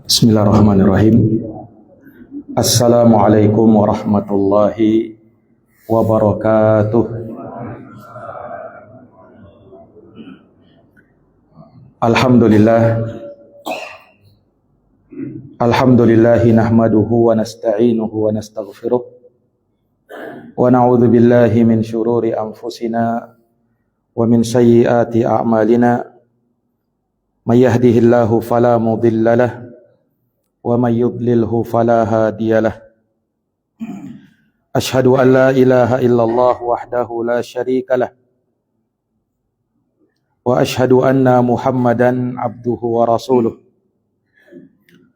Bismillahirrahmanirrahim. Assalamualaikum warahmatullahi wabarakatuh. Alhamdulillahi nahmaduhu wa nasta'inuhu wa nastaghfiruh wa na'udzu billahi min syururi anfusina wa min sayyiati a'malina. May yahdihillahu fala mudilla lahu wa may yudlilhu fala hadiyalah. Asyhadu an la ilaha illallah wahdahu la syarikalah wa asyhadu anna Muhammadan abduhu wa rasuluh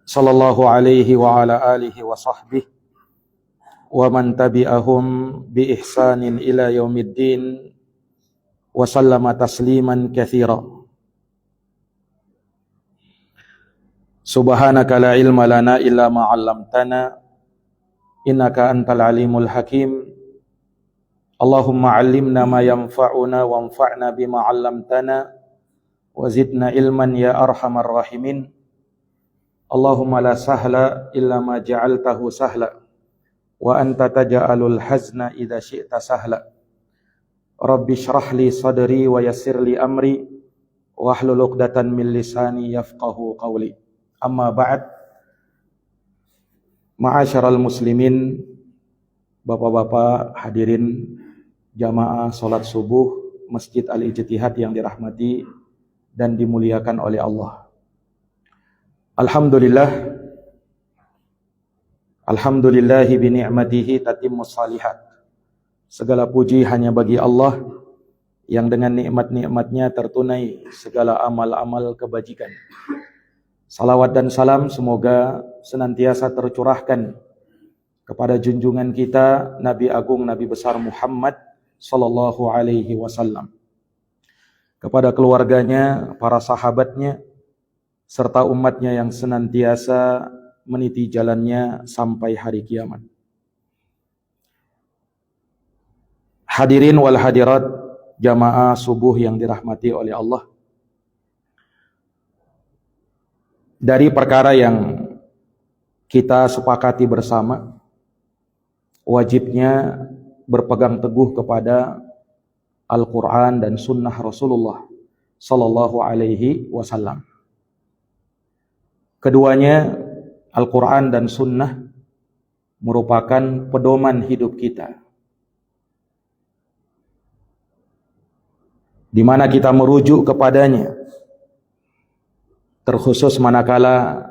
sallallahu alaihi wa ala alihi wa sahbihi wa man tabi'ahum bi ihsanin ila yaumiddin wa sallama tasliman katsira. Subhanaka la ilma lana illa ma 'allamtana innaka antal alimul hakim. Allahumma 'allimna ma yanfa'una wanfa'na bima 'allamtana wa zidna ilman ya arhamar rahimin. Allahumma la sahla illa ma ja'altahu sahla wa anta taj'alul hazna idza syi'ta sahla. Rabbi shrah li sadri wa yassir li amri wahlul 'uqdatan min lisani yafqahu qawli. Amma ba'd. Ma'asyaral muslimin, bapak-bapak hadirin jamaah salat subuh Masjid Al-Ijtihad yang dirahmati dan dimuliakan oleh Allah. Alhamdulillahi bi ni'matihi tatimmus shalihat. Segala puji hanya bagi Allah yang dengan nikmat-nikmatnya tertunai segala amal-amal kebajikan. Salawat dan salam semoga senantiasa tercurahkan kepada junjungan kita Nabi Agung Nabi Besar Muhammad sallallahu alaihi wasallam, kepada keluarganya, para sahabatnya, serta umatnya yang senantiasa meniti jalannya sampai hari kiamat. Hadirin wal hadirat jamaah subuh yang dirahmati oleh Allah. Dari perkara yang kita sepakati bersama, wajibnya berpegang teguh kepada Al-Quran dan Sunnah Rasulullah Sallallahu Alaihi Wasallam. Keduanya, Al-Quran dan Sunnah, merupakan pedoman hidup kita, di mana kita merujuk kepadanya. Terkhusus manakala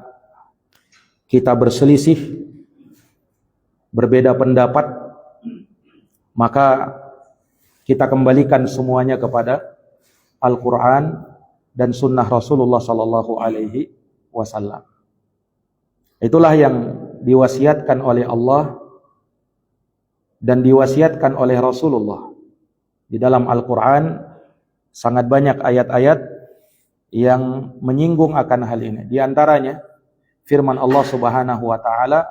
kita berselisih, berbeda pendapat, maka kita kembalikan semuanya kepada Al-Quran dan Sunnah Rasulullah Sallallahu Alaihi Wasallam. Itulah yang diwasiatkan oleh Allah dan diwasiatkan oleh Rasulullah. Di dalam Al-Quran sangat banyak ayat-ayat yang menyinggung akan hal ini. Di antaranya firman Allah Subhanahu wa taala,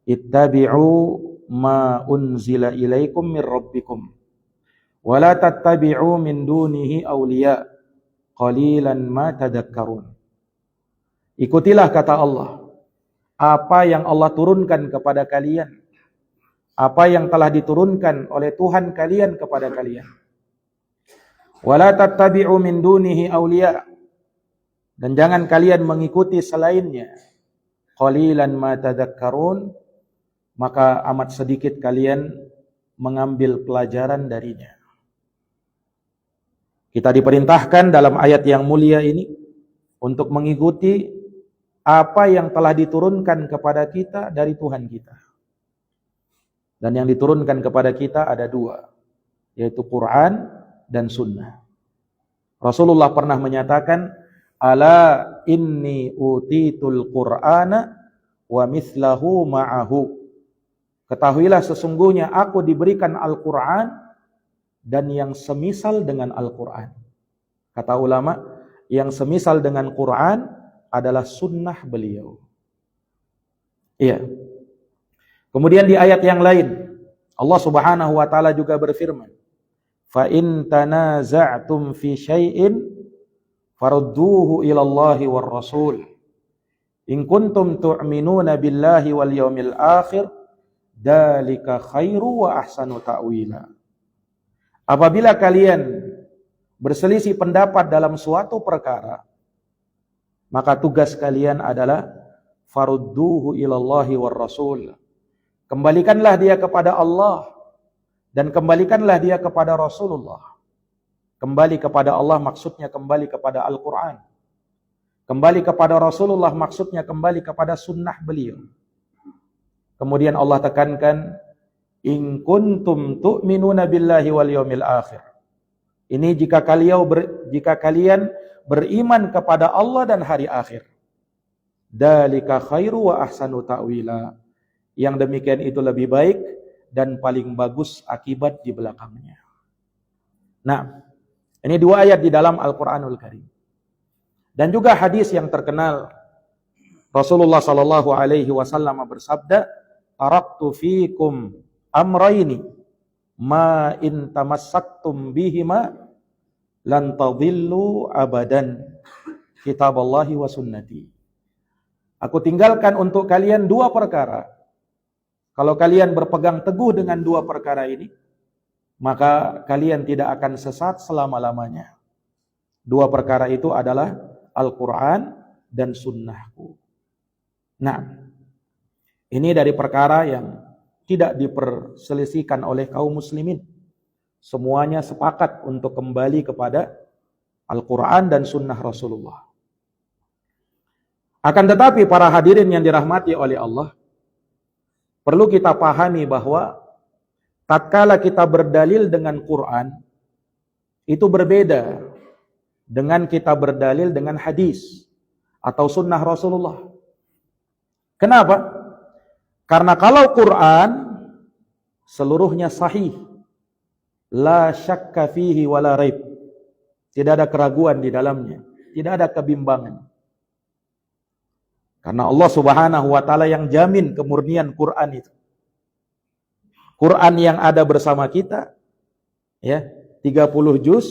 "Ittabi'u ma unzila ilaikum mir rabbikum wa la tattabi'u min dunihi awliya qalilan ma tadhakkarun." Ikutilah, kata Allah, apa yang Allah turunkan kepada kalian, apa yang telah diturunkan oleh Tuhan kalian kepada kalian. Wa la tattabi'u min dunihi awliya, dan jangan kalian mengikuti selainnya. Qalilan ma tadhakkarun, maka amat sedikit kalian mengambil pelajaran darinya. Kita diperintahkan dalam ayat yang mulia ini untuk mengikuti apa yang telah diturunkan kepada kita dari Tuhan kita. Dan yang diturunkan kepada kita ada dua, yaitu Quran dan Sunnah. Rasulullah pernah menyatakan, "Ala inni utitul Qur'ana wa mithlahu ma'ahu." Ketahuilah sesungguhnya aku diberikan Al-Quran dan yang semisal dengan Al-Quran. Kata ulama, yang semisal dengan Quran adalah sunnah beliau. Iya. Kemudian di ayat yang lain, Allah Subhanahu wa taala juga berfirman, fa in tanaza'tum fi syai'in farudduhu ila Allahi war Rasul in kuntum tu'minuna billahi wal yawmil akhir dzalika khairu wa ahsanu ta'wila. Apabila kalian berselisih pendapat dalam suatu perkara, maka tugas kalian adalah farudduhu ilallahi war Rasul. Kembalikanlah dia kepada Allah dan kembalikanlah dia kepada Rasulullah. Kembali kepada Allah maksudnya kembali kepada Al-Quran. Kembali kepada Rasulullah maksudnya kembali kepada sunnah beliau. Kemudian Allah tekankan, in kuntum tu'minuna billahi wal yawmil akhir. Ini jika kalian beriman kepada Allah dan hari akhir. Dzalika khairu wa ahsanu ta'wila. Yang demikian itu lebih baik dan paling bagus akibat di belakangnya. Nah, ini dua ayat di dalam Al-Qur'anul Karim. Dan juga hadis yang terkenal, Rasulullah sallallahu alaihi wasallam bersabda, "Taraktu fikum amrayni ma in tamassaktum bihima lan tadhillu abadan, kitaballahi wa sunnati." Aku tinggalkan untuk kalian dua perkara. Kalau kalian berpegang teguh dengan dua perkara ini, maka kalian tidak akan sesat selama-lamanya. Dua perkara itu adalah Al-Quran dan sunnahku. Nah, ini dari perkara yang tidak diperselisihkan oleh kaum muslimin. Semuanya sepakat untuk kembali kepada Al-Quran dan sunnah Rasulullah. Akan tetapi para hadirin yang dirahmati oleh Allah, perlu kita pahami bahwa tatkala kita berdalil dengan Quran, itu berbeda dengan kita berdalil dengan hadis atau sunnah Rasulullah. Kenapa? Karena kalau Quran seluruhnya sahih, la syakka fihi wala raib, tidak ada keraguan di dalamnya, tidak ada kebimbangan. Karena Allah Subhanahu wa taala yang jamin kemurnian Quran itu. Quran yang ada bersama kita ya, 30 juz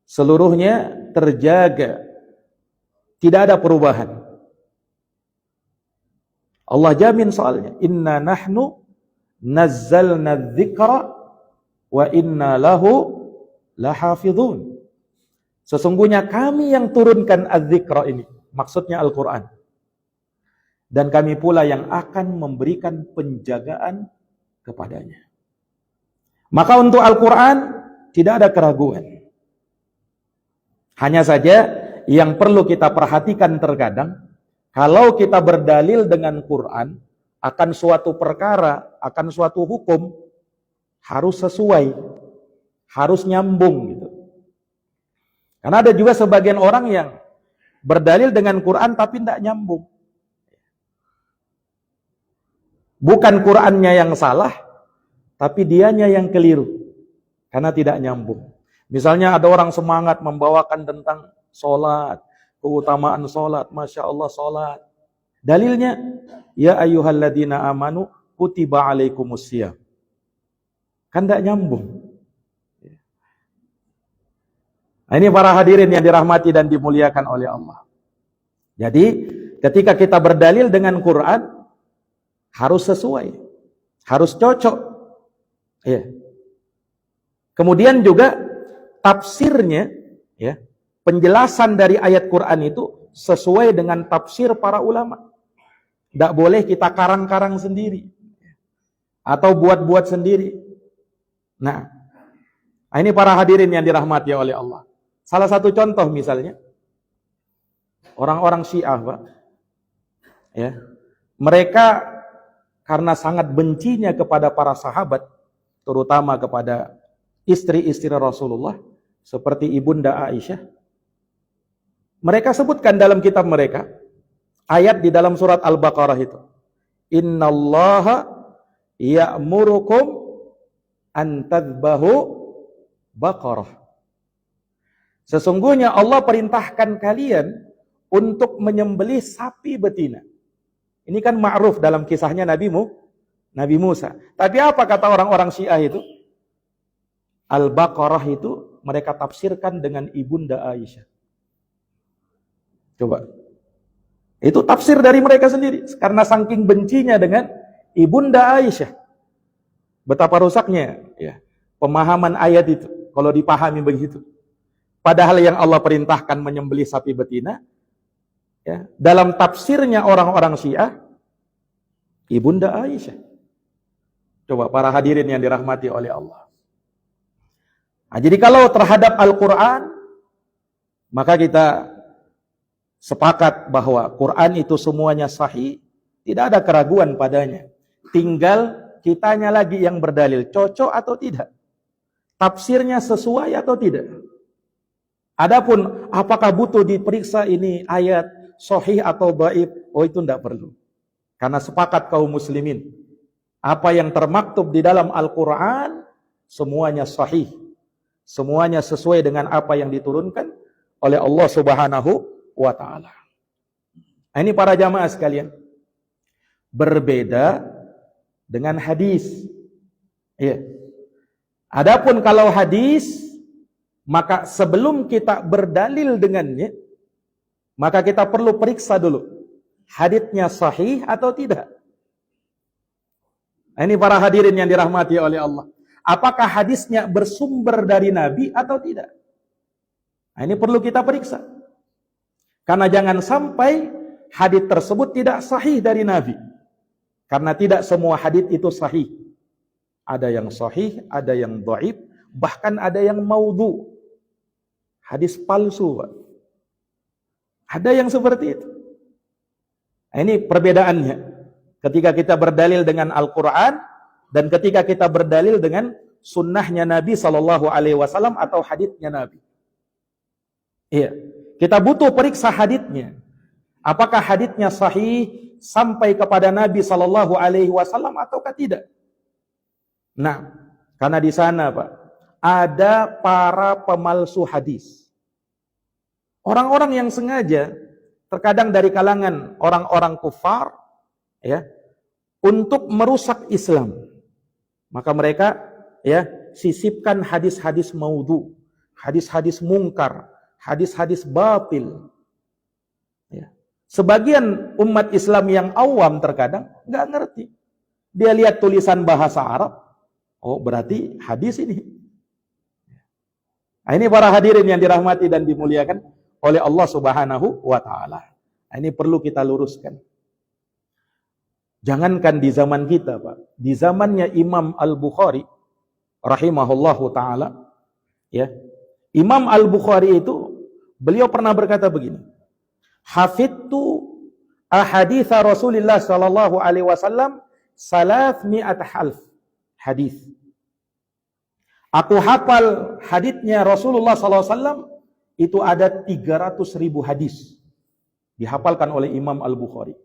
seluruhnya terjaga. Tidak ada perubahan. Allah jamin soalnya, inna nahnu nazzalna dzikra wa inna lahu lahafizun. Sesungguhnya kami yang turunkan adz-dzikra ini, maksudnya Al-Quran. Dan kami pula yang akan memberikan penjagaan kepadanya. Maka untuk Al-Quran tidak ada keraguan. Hanya saja yang perlu kita perhatikan terkadang, kalau kita berdalil dengan Quran akan suatu perkara, akan suatu hukum, harus sesuai, harus nyambung gitu. Karena ada juga sebagian orang yang berdalil dengan Quran tapi tidak nyambung. Bukan Qurannya yang salah, tapi dianya yang keliru. Karena tidak nyambung. Misalnya ada orang semangat membawakan tentang sholat, keutamaan sholat, Masya Allah sholat. Dalilnya, ya ayyuhalladzina amanu kutiba alaikumusiyam. Kan tidak nyambung. Nah, ini para hadirin yang dirahmati dan dimuliakan oleh Allah. Jadi, ketika kita berdalil dengan Quran, harus sesuai, harus cocok. Ya. Kemudian juga tafsirnya, ya, penjelasan dari ayat Quran itu sesuai dengan tafsir para ulama. Tidak boleh kita karang-karang sendiri atau buat-buat sendiri. Nah, ini para hadirin yang dirahmati oleh Allah. Salah satu contoh misalnya, orang-orang Syiah, Pak, ya, mereka karena sangat bencinya kepada para sahabat, terutama kepada istri-istri Rasulullah, seperti Ibunda Aisyah, mereka sebutkan dalam kitab mereka, ayat di dalam surat Al-Baqarah itu, innallaha ya'murukum an tadhbahu baqarah. Sesungguhnya Allah perintahkan kalian untuk menyembelih sapi betina. Ini kan ma'ruf dalam kisahnya Nabi Musa. Tapi apa kata orang-orang Syiah itu? Al-Baqarah itu mereka tafsirkan dengan Ibunda Aisyah. Coba. Itu tafsir dari mereka sendiri. Karena saking bencinya dengan Ibunda Aisyah. Betapa rusaknya ya, pemahaman ayat itu. Kalau dipahami begitu. Padahal yang Allah perintahkan menyembelih sapi betina. Ya, dalam tafsirnya orang-orang Syiah. Ibunda Aisyah. Coba para hadirin yang dirahmati oleh Allah. Nah, jadi kalau terhadap Al-Quran, maka kita sepakat bahwa Quran itu semuanya sahih, tidak ada keraguan padanya. Tinggal kitanya lagi yang berdalil, cocok atau tidak. Tafsirnya sesuai atau tidak. Adapun apakah butuh diperiksa ini ayat sahih atau dhaif, oh itu tidak perlu. Karena sepakat kaum muslimin, apa yang termaktub di dalam Al-Quran, semuanya sahih. Semuanya sesuai dengan apa yang diturunkan oleh Allah Subhanahu wa ta'ala. Nah, ini para jamaah sekalian. Berbeda dengan hadis. Iya. Adapun kalau hadis, maka sebelum kita berdalil dengannya, maka kita perlu periksa dulu. Haditsnya sahih atau tidak. Nah, ini para hadirin yang dirahmati oleh Allah. Apakah hadisnya bersumber dari Nabi atau tidak? Nah, ini perlu kita periksa. Karena jangan sampai hadis tersebut tidak sahih dari Nabi. Karena tidak semua hadis itu sahih. Ada yang sahih, ada yang dhaif, bahkan ada yang maudhu. Hadis palsu, Pak. Ada yang seperti itu. Nah, ini perbedaannya. Ketika kita berdalil dengan Al-Quran, dan ketika kita berdalil dengan sunnahnya Nabi SAW atau haditsnya Nabi. Iya. Kita butuh periksa haditsnya. Apakah haditsnya sahih sampai kepada Nabi SAW ataukah tidak? Nah, karena di sana Pak, ada para pemalsu hadis. Orang-orang yang sengaja, terkadang dari kalangan orang-orang kufar, ya, untuk merusak Islam. Maka mereka ya sisipkan hadis-hadis maudhu, hadis-hadis mungkar, hadis-hadis batil. Ya. Sebagian umat Islam yang awam terkadang nggak ngerti. Dia lihat tulisan bahasa Arab, oh berarti hadis ini. Nah, ini para hadirin yang dirahmati dan dimuliakan oleh Allah Subhanahu wa ta'ala. Nah, ini perlu kita luruskan. Jangankan di zaman kita, Pak. Di zamannya Imam Al-Bukhari rahimahullahu taala, ya. Imam Al-Bukhari itu beliau pernah berkata begini. Hafidtu ahaditsa Rasulillah sallallahu alaihi wasallam 300 hadis. Aku hafal haditsnya Rasulullah sallallahu alaihi wasallam itu ada 300.000 hadis. Dihafalkan oleh Imam Al-Bukhari.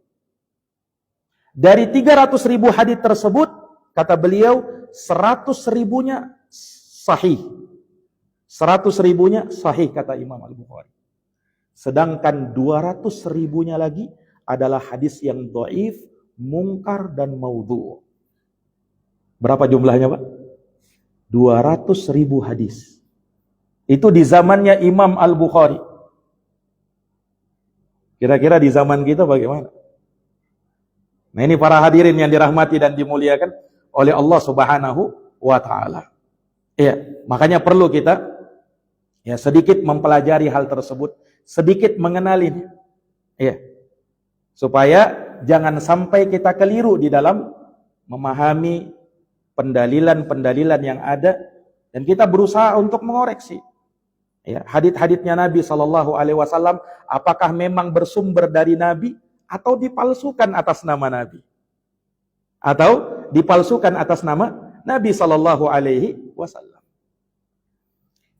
Dari 300.000 hadis tersebut, kata beliau, 100.000-nya sahih. 100.000-nya sahih, kata Imam Al-Bukhari. Sedangkan 200.000-nya lagi adalah hadis yang dhaif, mungkar, dan maudhu. Berapa jumlahnya, Pak? 200.000 hadis. Itu di zamannya Imam Al-Bukhari. Kira-kira di zaman kita bagaimana? Nah, ini para hadirin yang dirahmati dan dimuliakan oleh Allah Subhanahu wa ta'ala. Ya, makanya perlu kita ya sedikit mempelajari hal tersebut, sedikit mengenalinya. Ya. Supaya jangan sampai kita keliru di dalam memahami pendalilan-pendalilan yang ada dan kita berusaha untuk mengoreksi. Ya, hadits-haditsnya Nabi sallallahu alaihi wasallam apakah memang bersumber dari Nabi atau dipalsukan atas nama Nabi? Atau dipalsukan atas nama Nabi sallallahu alaihi wasallam.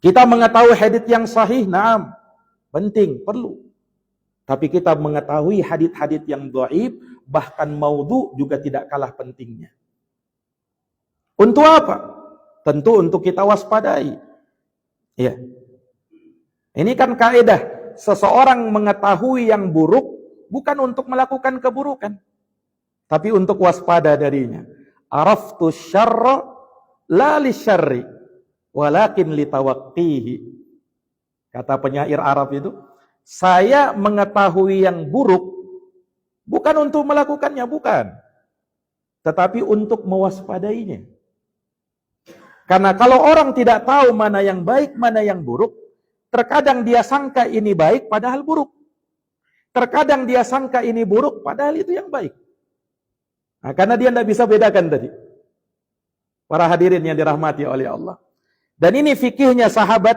Kita mengetahui hadits yang sahih, na'am, penting, perlu. Tapi kita mengetahui hadits-hadits yang dhaif, bahkan maudhu juga tidak kalah pentingnya. Untuk apa? Tentu untuk kita waspadai. Ya. Ini kan kaidah, seseorang mengetahui yang buruk bukan untuk melakukan keburukan, tapi untuk waspada darinya. Araftu syarra la lisyarri walakin litawaqqihi. Kata penyair Arab itu, saya mengetahui yang buruk bukan untuk melakukannya, bukan. Tetapi untuk mewaspadainya. Karena kalau orang tidak tahu mana yang baik, mana yang buruk, terkadang dia sangka ini baik padahal buruk. Terkadang dia sangka ini buruk padahal itu yang baik. Nah, karena dia tidak bisa bedakan tadi. Para hadirin yang dirahmati oleh Allah. Dan ini fikihnya sahabat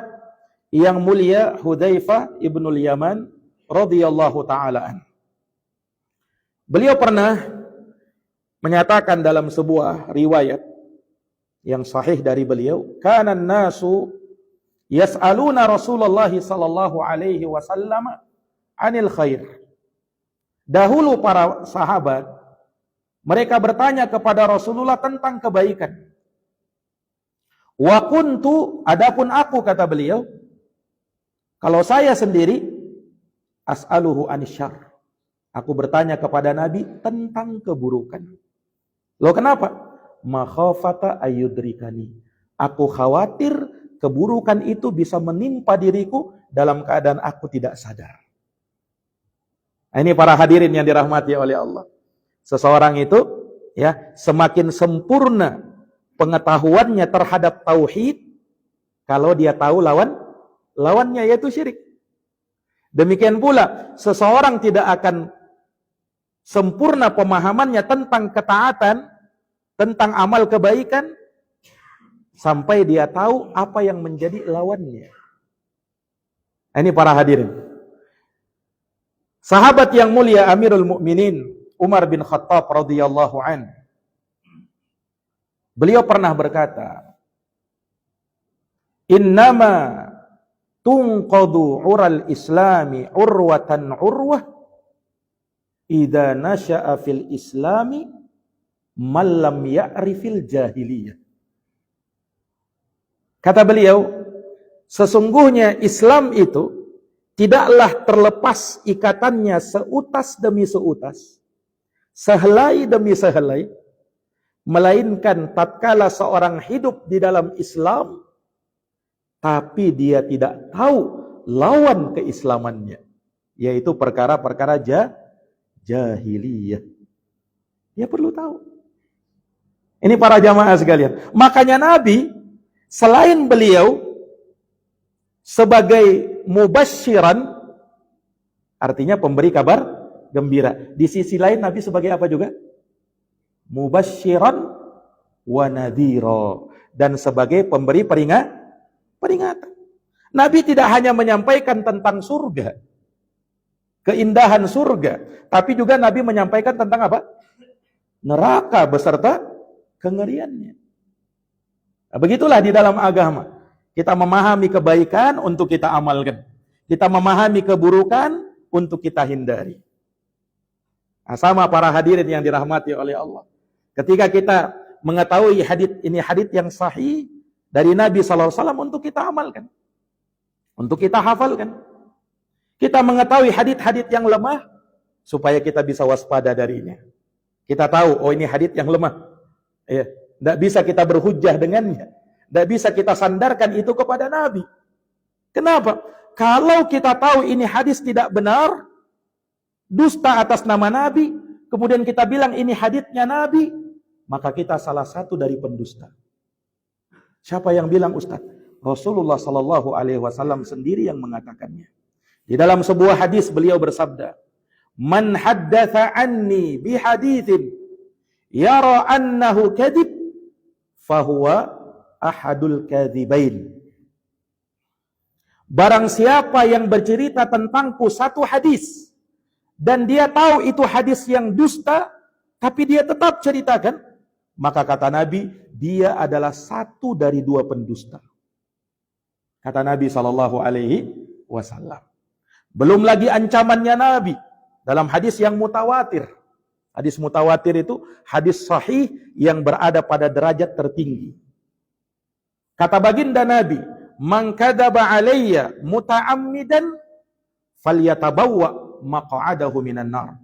yang mulia Hudzaifah ibnul Yaman radhiyallahu taala an. Beliau pernah menyatakan dalam sebuah riwayat yang sahih dari beliau, kana an-nasu yas'aluna Rasulullah sallallahu alaihi wasallam 'anil khair. Dahulu para sahabat mereka bertanya kepada Rasulullah tentang kebaikan. Wa kuntu, adapun aku, kata beliau, kalau saya sendiri, as'aluhu anisyar. Aku bertanya kepada Nabi tentang keburukan. Loh kenapa? Makhafata ayyudrikani. Aku khawatir keburukan itu bisa menimpa diriku dalam keadaan aku tidak sadar. Nah, ini para hadirin yang dirahmati oleh Allah. Seseorang itu ya semakin sempurna pengetahuannya terhadap tauhid kalau dia tahu lawannya yaitu syirik. Demikian pula seseorang tidak akan sempurna pemahamannya tentang ketaatan, tentang amal kebaikan sampai dia tahu apa yang menjadi lawannya. Ini para hadirin. Sahabat yang mulia Amirul Mukminin Umar bin Khattab radhiyallahu an. Beliau pernah berkata, "Innama tunqadu ural islami urwatan urwah idza nasha'a fil islami malam ya'rifil jahiliyah." Kata beliau, sesungguhnya Islam itu tidaklah terlepas ikatannya seutas demi seutas, sehelai demi sehelai, melainkan tatkala seorang hidup di dalam Islam tapi dia tidak tahu lawan keislamannya, yaitu perkara-perkara jahiliyah. Dia perlu tahu. Ini para jamaah sekalian. Makanya Nabi, selain beliau sebagai mubasyiran, artinya pemberi kabar gembira, di sisi lain Nabi sebagai apa juga? Mubasyiran wa nadhira, dan sebagai pemberi peringatan. Nabi tidak hanya menyampaikan tentang surga, keindahan surga, tapi juga Nabi menyampaikan tentang apa? Neraka beserta kengeriannya. Nah, begitulah di dalam agama. Kita memahami kebaikan untuk kita amalkan. Kita memahami keburukan untuk kita hindari. Nah, sama para hadirin yang dirahmati oleh Allah. Ketika kita mengetahui hadits yang sahih dari Nabi SAW untuk kita amalkan. Untuk kita hafalkan. Kita mengetahui hadits yang lemah supaya kita bisa waspada darinya. Kita tahu, oh ini hadits yang lemah. Ya, tidak bisa kita berhujjah dengannya. Tidak bisa kita sandarkan itu kepada Nabi. Kenapa? Kalau kita tahu ini hadis tidak benar, dusta atas nama Nabi, kemudian kita bilang ini haditsnya Nabi, maka kita salah satu dari pendusta. Siapa yang bilang, Ustaz? Rasulullah sallallahu alaihi wasallam sendiri yang mengatakannya. Di dalam sebuah hadis beliau bersabda, "Man haddatsa anni bi haditsin yara annahu kadhib fahuwa ahadul kadhibain." Barang siapa yang bercerita tentangku satu hadis dan dia tahu itu hadis yang dusta, tapi dia tetap ceritakan, maka kata Nabi, dia adalah satu dari dua pendusta. Kata Nabi sallallahu alaihi wasallam. Belum lagi ancamannya Nabi dalam hadis yang mutawatir. Hadis mutawatir itu hadis sahih yang berada pada derajat tertinggi. Kata baginda Nabi, "Man kadzaba alayya muta'ammidan falyatabawwa maq'adahu minan nar."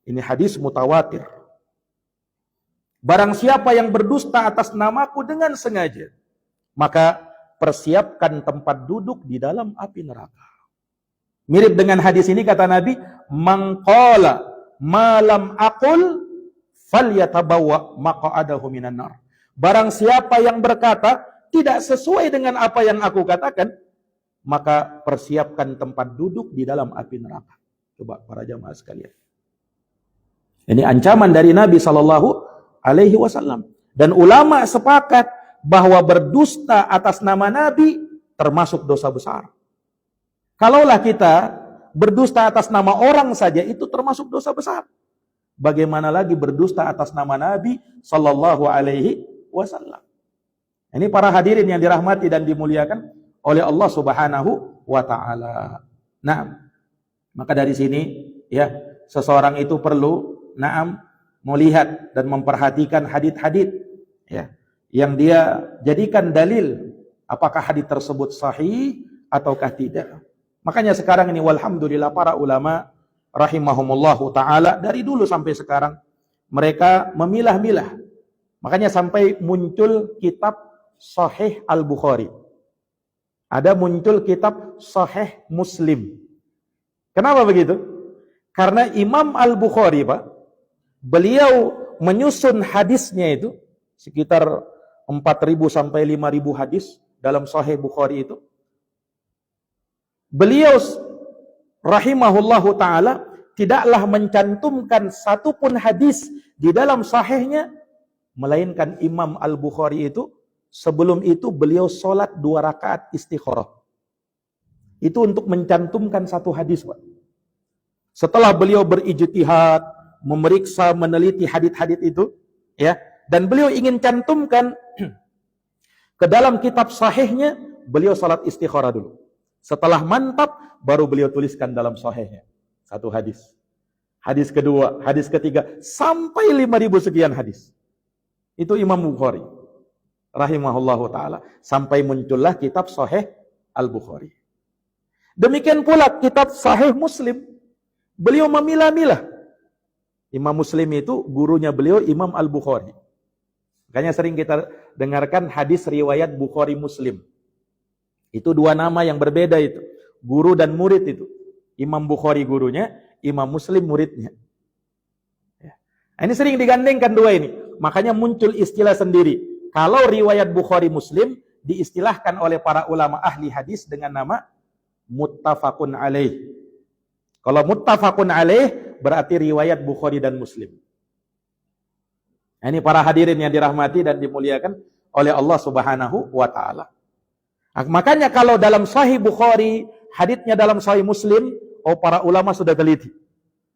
Ini hadis mutawatir. Barang siapa yang berdusta atas namaku dengan sengaja, maka persiapkan tempat duduk di dalam api neraka. Mirip dengan hadis ini kata Nabi, "Man qala ma lam aqul falyatabawa maq'adahu minan nar." Barang siapa yang berkata tidak sesuai dengan apa yang aku katakan, maka persiapkan tempat duduk di dalam api neraka. Coba para jamaah sekalian. Ini ancaman dari Nabi SAW. Dan ulama sepakat bahwa berdusta atas nama Nabi termasuk dosa besar. Kalaulah kita berdusta atas nama orang saja itu termasuk dosa besar. Bagaimana lagi berdusta atas nama Nabi SAW? Ini para hadirin yang dirahmati dan dimuliakan oleh Allah Subhanahu wa taala. Nah, maka dari sini ya, seseorang itu perlu melihat dan memperhatikan hadits-hadits ya yang dia jadikan dalil apakah hadits tersebut sahih ataukah tidak. Makanya sekarang ini walhamdulillah para ulama rahimahumullahu taala dari dulu sampai sekarang mereka memilah-milah. Makanya sampai muncul kitab Sahih Al-Bukhari. Ada muncul kitab Sahih Muslim. Kenapa begitu? Karena Imam Al-Bukhari, Pak, beliau menyusun hadisnya itu sekitar 4.000 sampai 5.000 hadis dalam Sahih Bukhari itu. Beliau rahimahullahu taala tidaklah mencantumkan satupun hadis di dalam sahihnya, melainkan Imam Al-Bukhari itu sebelum itu beliau sholat 2 rakaat istikharah. Itu untuk mencantumkan satu hadis, Pak. Setelah beliau berijtihad, memeriksa, meneliti hadits-hadits itu, ya, dan beliau ingin cantumkan ke dalam kitab sahihnya, beliau sholat istikharah dulu. Setelah mantap, baru beliau tuliskan dalam sahihnya satu hadis. Hadis kedua, hadis ketiga, sampai 5.000 sekian hadis. Itu Imam Bukhari rahimahullahu ta'ala. Sampai muncullah kitab Sahih Al-Bukhari. Demikian pula kitab Sahih Muslim. Beliau memilah-milah. Imam Muslim itu gurunya beliau Imam Al-Bukhari. Makanya sering kita dengarkan hadis riwayat Bukhari Muslim. Itu 2 nama yang berbeda itu. Guru dan murid itu. Imam Bukhari gurunya, Imam Muslim muridnya. Ya. Ini sering digandengkan 2 ini. Makanya muncul istilah sendiri. Kalau riwayat Bukhari Muslim diistilahkan oleh para ulama ahli hadis dengan nama muttafaqun alaih. Kalau muttafaqun alaih berarti riwayat Bukhari dan Muslim. Ini para hadirin yang dirahmati dan dimuliakan oleh Allah Subhanahu wa taala. Makanya kalau dalam Sahih Bukhari, haditsnya dalam Sahih Muslim, para ulama sudah teliti.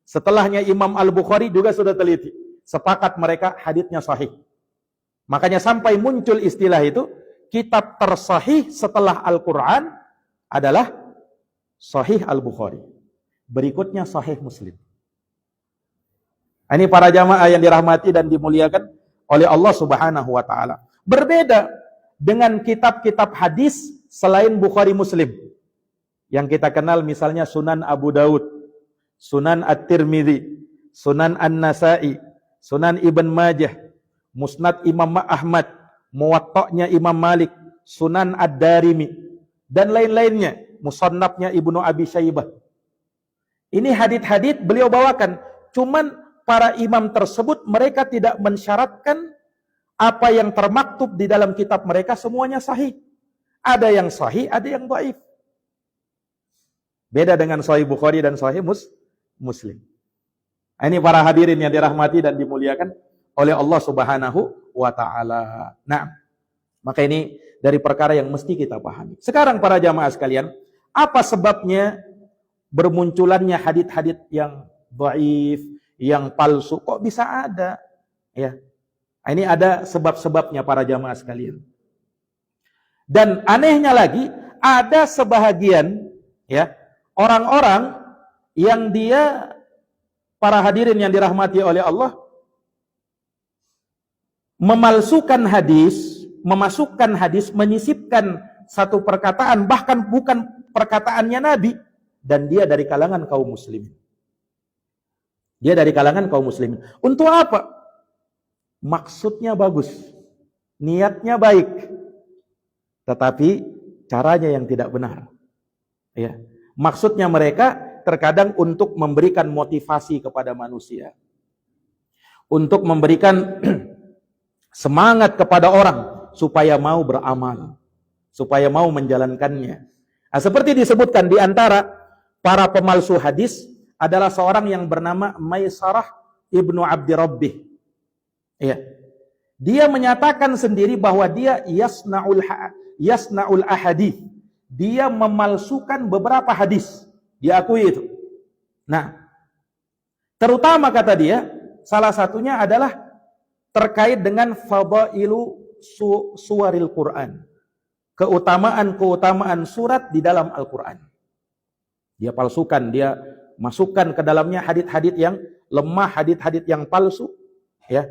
Setelahnya Imam Al-Bukhari juga sudah teliti. Sepakat mereka haditsnya sahih. Makanya sampai muncul istilah itu, kitab tersahih setelah Al-Quran adalah Sahih Al-Bukhari. Berikutnya Sahih Muslim. Ini para jamaah yang dirahmati dan dimuliakan oleh Allah Subhanahu wa taala. Berbeda dengan kitab-kitab hadis selain Bukhari Muslim. Yang kita kenal misalnya Sunan Abu Daud, Sunan At-Tirmidzi, Sunan An-Nasa'i, Sunan Ibn Majah, Musnad Imam Ahmad, Muwatta'nya Imam Malik, Sunan Ad-Darimi, dan lain-lainnya, Musannafnya Ibnu Abi Syaibah. Ini hadits-hadits beliau bawakan. Cuman para imam tersebut mereka tidak mensyaratkan apa yang termaktub di dalam kitab mereka semuanya sahih. Ada yang sahih, ada yang dhaif. Beda dengan Sahih Bukhari dan Sahih Muslim. Ini para hadirin yang dirahmati dan dimuliakan oleh Allah Subhanahu wa taala. Nah, maka ini dari perkara yang mesti kita pahami. Sekarang para jamaah sekalian, apa sebabnya bermunculannya hadits-hadits yang dhaif, yang palsu? Kok bisa ada? Ya. Ini ada sebab-sebabnya para jamaah sekalian. Dan anehnya lagi, ada sebahagian ya orang-orang yang dia, para hadirin yang dirahmati oleh Allah, memalsukan hadis, memasukkan hadis, menyisipkan satu perkataan, bahkan bukan perkataannya Nabi, dan dia dari kalangan kaum muslimin. Dia dari kalangan kaum muslimin. Untuk apa? Maksudnya bagus, niatnya baik. tetapi caranya yang tidak benar. Ya. Maksudnya mereka terkadang untuk memberikan motivasi kepada manusia, untuk memberikan semangat kepada orang supaya mau beramal, supaya mau menjalankannya. Nah, seperti disebutkan di antara para pemalsu hadis adalah seorang yang bernama Maisarah ibnu Abdi Rabbih. Ya. Dia menyatakan sendiri bahwa dia yasna'ul ahadith. Dia memalsukan beberapa hadis. Diakui itu. Nah, terutama kata dia, salah satunya adalah terkait dengan fadailu suwaril Quran. Keutamaan-keutamaan surat di dalam Al-Quran. Dia palsukan, dia masukkan ke dalamnya hadits-hadits yang lemah, hadits-hadits yang palsu. Ya.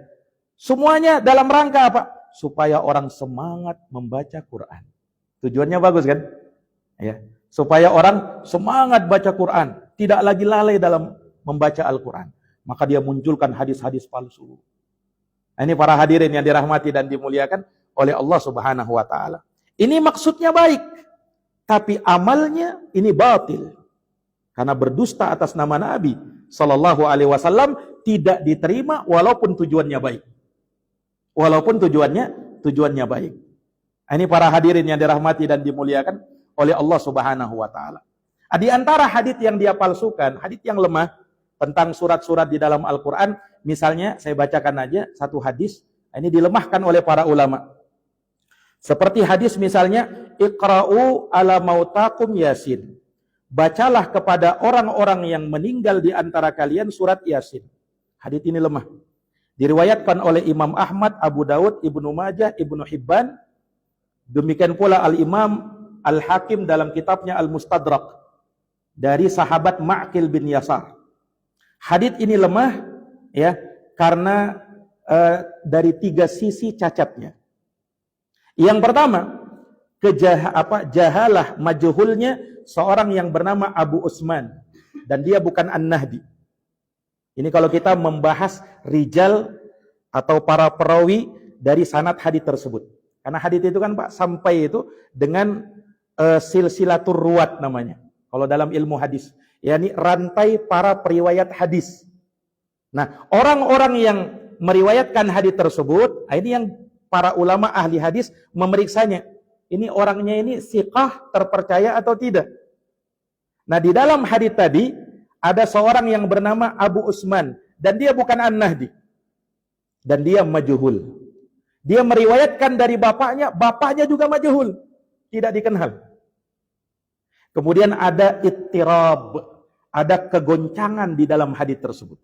Semuanya dalam rangka apa? Supaya orang semangat membaca Quran. Tujuannya bagus kan? Ya. Supaya orang semangat baca Quran, tidak lagi lalai dalam membaca Al-Quran. Maka dia munculkan hadis-hadis palsu. Ini para hadirin yang dirahmati dan dimuliakan oleh Allah Subhanahu wa taala. Ini maksudnya baik, tapi amalnya ini batil. Karena berdusta atas nama Nabi sallallahu alaihi wasallam tidak diterima walaupun tujuannya baik. Walaupun tujuannya baik. Ini para hadirin yang dirahmati dan dimuliakan oleh Allah Subhanahu wa taala. Di antara hadis yang dia palsukan, hadis yang lemah tentang surat-surat di dalam Al-Qur'an, misalnya saya bacakan aja satu hadis, ini dilemahkan oleh para ulama. Seperti hadis misalnya, Iqra'u ala mautakum Yasin. Bacalah kepada orang-orang yang meninggal di antara kalian surat Yasin. Hadis ini lemah. Diriwayatkan oleh Imam Ahmad, Abu Daud, Ibnu Majah, Ibnu Hibban. Demikian pula Al-Imam Al-Hakim dalam kitabnya Al-Mustadrak dari sahabat Ma'qil bin Yasar. Hadits ini lemah ya karena dari tiga sisi cacatnya. Yang pertama, jahalah majhulnya seorang yang bernama Abu Usman dan dia bukan An-Nahdi. Ini kalau kita membahas rijal atau para perawi dari sanad hadits tersebut. Karena hadits itu kan Pak sampai itu dengan silsilatur ruwat namanya. Kalau dalam ilmu hadis, yakni rantai para periwayat hadis. Nah, orang-orang yang meriwayatkan hadis tersebut, ini yang para ulama ahli hadis memeriksanya. Ini orangnya ini siqah, terpercaya atau tidak. Nah, di dalam hadis tadi ada seorang yang bernama Abu Usman dan dia bukan An-Nahdi. Dan dia majhul. Dia meriwayatkan dari bapaknya juga majhul, tidak dikenal. Kemudian ada ittirab, ada kegoncangan di dalam hadis tersebut.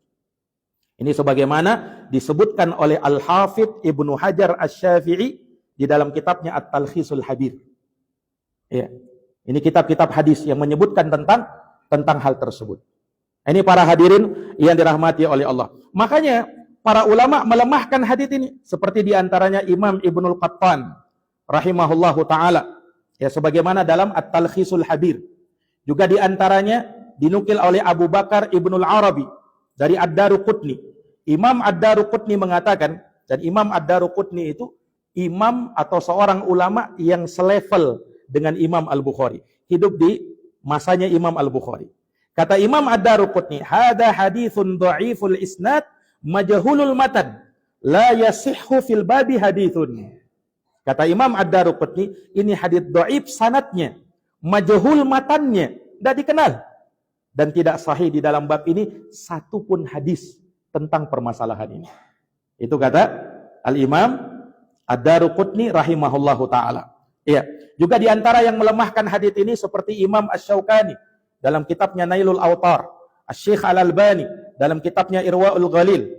Ini sebagaimana disebutkan oleh Al-Hafidh Ibnu Hajar Asy-Syafi'i di dalam kitabnya At-Talkhisul Habir. Ya. Ini kitab-kitab hadis yang menyebutkan tentang hal tersebut. Ini para hadirin yang dirahmati oleh Allah. Makanya para ulama melemahkan hadis ini, seperti diantaranya Imam Ibnul Qattan rahimahullahu taala, ya sebagaimana dalam At-Talkhisul Habir. Juga diantaranya dinukil oleh Abu Bakar Ibnul Arabi dari Ad-Daruqutni. Imam Ad-Daruqutni mengatakan, dan Imam Ad-Daruqutni itu imam atau seorang ulama yang selevel dengan Imam Al-Bukhari, hidup di masanya Imam Al-Bukhari. Kata Imam Ad-Daruqutni, "Hadza haditsun dha'iful isnad majhulul matan, la yasihhu fil babi haditsun." Kata Imam Ad-Daruqutni, ini hadits dhaif sanadnya, majhul matannya, tidak dikenal dan tidak sahih di dalam bab ini satu pun hadis tentang permasalahan ini. Itu kata Al-Imam Ad-Daruqutni rahimahullahu taala. Iya, juga di antara yang melemahkan hadits ini seperti Imam Asy-Syaukani dalam kitabnya Nailul Awtar, Asy-Syaikh Al-Albani dalam kitabnya Irwaul Ghalil,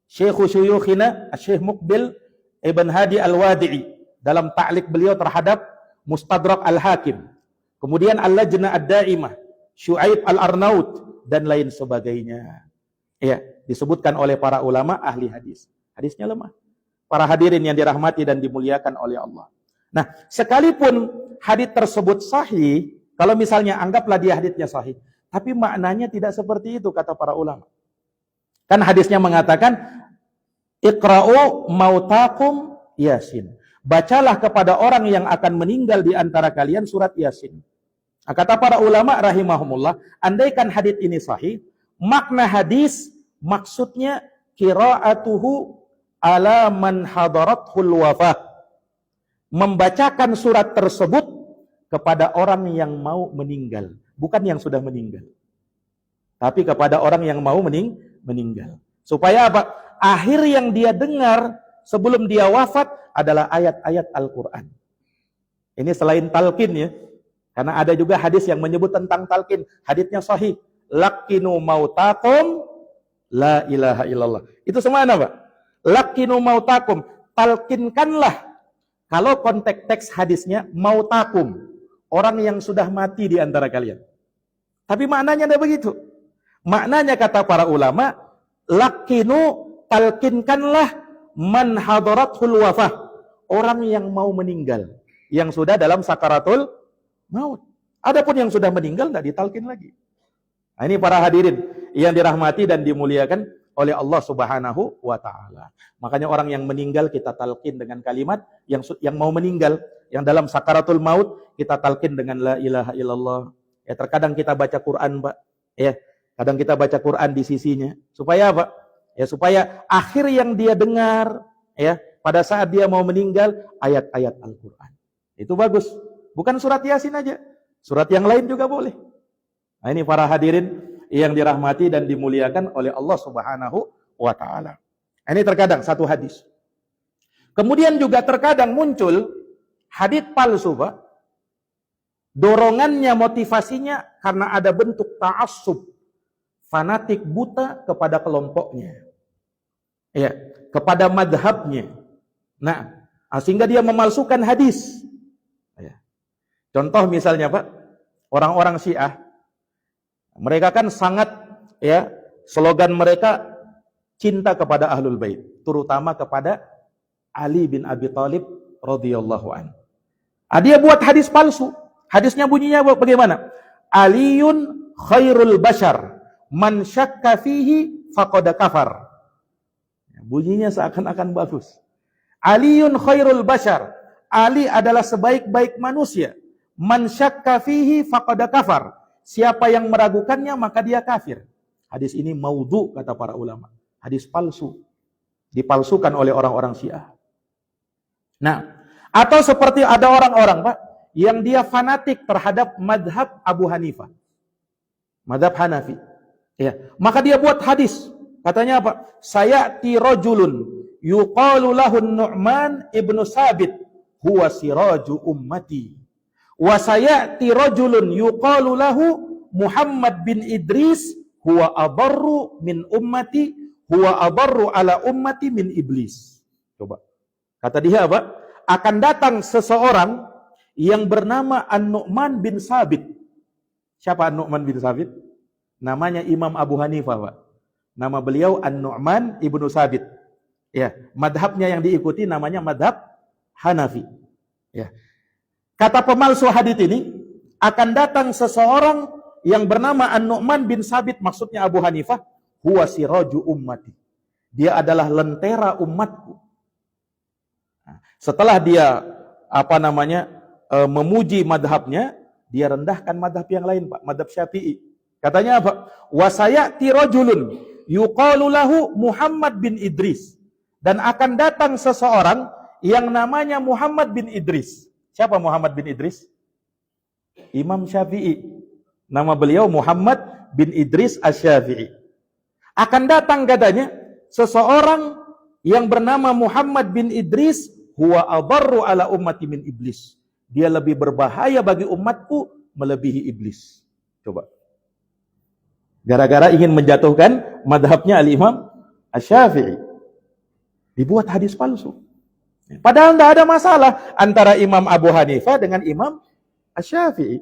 Syekh Syuyukhina Asy-Syaikh Muqbil Ibn Hadi Al-Wadi'i dalam ta'liq beliau terhadap Mustadrak Al-Hakim. Kemudian Al-Lajnah Ad-Daimah, Syuaib Al-Arnaut dan lain sebagainya. Ya, disebutkan oleh para ulama ahli hadis. Hadisnya lemah. Para hadirin yang dirahmati dan dimuliakan oleh Allah. Nah, sekalipun hadis tersebut sahih, kalau misalnya anggaplah dia hadisnya sahih, tapi maknanya tidak seperti itu kata para ulama. Kan hadisnya mengatakan Iqra'u mautakum Yasin. bacalah kepada orang yang akan meninggal di antara kalian surat Yasin. Kata para ulama rahimahumullah, andaikan hadits ini sahih, makna hadis maksudnya qiraatuhu ala man hadarathul wafah. Membacakan surat tersebut kepada orang yang mau meninggal, bukan yang sudah meninggal. Tapi kepada orang yang mau meninggal. Supaya apa? Akhir yang dia dengar sebelum dia wafat adalah ayat-ayat Al-Quran. Ini selain talqin ya. Karena ada juga hadis yang menyebut tentang talqin. Hadisnya sahih. Laqinu mautakum la ilaha illallah. Itu semua apa? Laqinu mautakum. Talqinkanlah. Kalau konteks teks hadisnya mautakum. Orang yang sudah mati di antara kalian. Tapi maknanya tidak begitu. Maknanya kata para ulama, laqinu, talqinkanlah man hadarathul wafah. Orang yang mau meninggal. Yang sudah dalam sakaratul maut. Adapun yang sudah meninggal tidak ditalkin lagi. Nah, ini para hadirin yang dirahmati dan dimuliakan oleh Allah Subhanahu wa taala. Makanya orang yang meninggal kita talqin dengan kalimat yang mau meninggal, yang dalam sakaratul maut kita talqin dengan la ilaha illallah. Ya, terkadang kita baca Quran, Pak. Ya, kadang kita baca Quran di sisinya. Supaya apa? Ya, supaya akhir yang dia dengar ya pada saat dia mau meninggal ayat-ayat Al-Qur'an. Itu bagus. Bukan surat Yasin aja. Surat yang lain juga boleh. Nah, ini para hadirin yang dirahmati dan dimuliakan oleh Allah Subhanahu wa taala. Ini terkadang satu hadis. Kemudian juga terkadang muncul hadis palsu, Pak. Dorongannya, motivasinya karena ada bentuk ta'assub. Fanatik buta kepada kelompoknya. Ya, kepada madhabnya. Nah, sehingga dia memalsukan hadis. Ya. Contoh misalnya, Pak, orang-orang Syiah, mereka kan sangat ya, slogan mereka cinta kepada Ahlul Bait, terutama kepada Ali bin Abi Thalib radhiyallahu an. Dia buat hadis palsu. Hadisnya bunyinya bagaimana? Aliyun khairul bashar, man syakka fihi faqad kafar. Bunyinya seakan-akan bagus. Aliyun khairul bashar, Ali adalah sebaik-baik manusia. Man syakka fihi faqad kafar. Siapa yang meragukannya maka dia kafir. Hadis ini maudhu kata para ulama. Hadis palsu. Dipalsukan oleh orang-orang Syiah. Nah, atau seperti ada orang-orang, Pak, yang dia fanatik terhadap madhab Abu Hanifah. Madhab Hanafi. Ya, maka dia buat hadis. Katanya apa? Sayati rajulun yuqalu lahu Nu'man ibnu Sabit huwa siraju ummati. Wa sayati rajulun yuqalu lahu Muhammad bin Idris huwa adarru min ummati huwa adarru ala ummati min iblis. Coba. Kata dia apa? Akan datang seseorang yang bernama An-Nu'man bin Sabit. Siapa An-Nu'man bin Sabit? Namanya Imam Abu Hanifah, Pak. Nama beliau An-Nu'man ibnu Sabit. Ya, madhabnya yang diikuti namanya madhab Hanafi. Ya. Kata pemalsu hadits ini, akan datang seseorang yang bernama An-Nu'man bin Sabit, maksudnya Abu Hanifah, huwa siraju ummati. Dia adalah lentera umatku. Nah, setelah dia memuji madhabnya, dia rendahkan madhab yang lain, Pak, madhab Syafi'i. Katanya apa? Wasayati rajulun yuqalu lahu Muhammad bin Idris. Dan akan datang seseorang yang namanya Muhammad bin Idris. Siapa Muhammad bin Idris? Imam Syafi'i. Nama beliau Muhammad bin Idris Asy-Syafi'i. Akan datang katanya seseorang yang bernama Muhammad bin Idris huwa adarru ala ummati min iblis. Dia lebih berbahaya bagi umatku melebihi iblis. Coba. Gara-gara ingin menjatuhkan madhabnya al-Imam Asy-Syafi'i. Dibuat hadis palsu. Padahal tidak ada masalah antara Imam Abu Hanifah dengan Imam Asy-Syafi'i.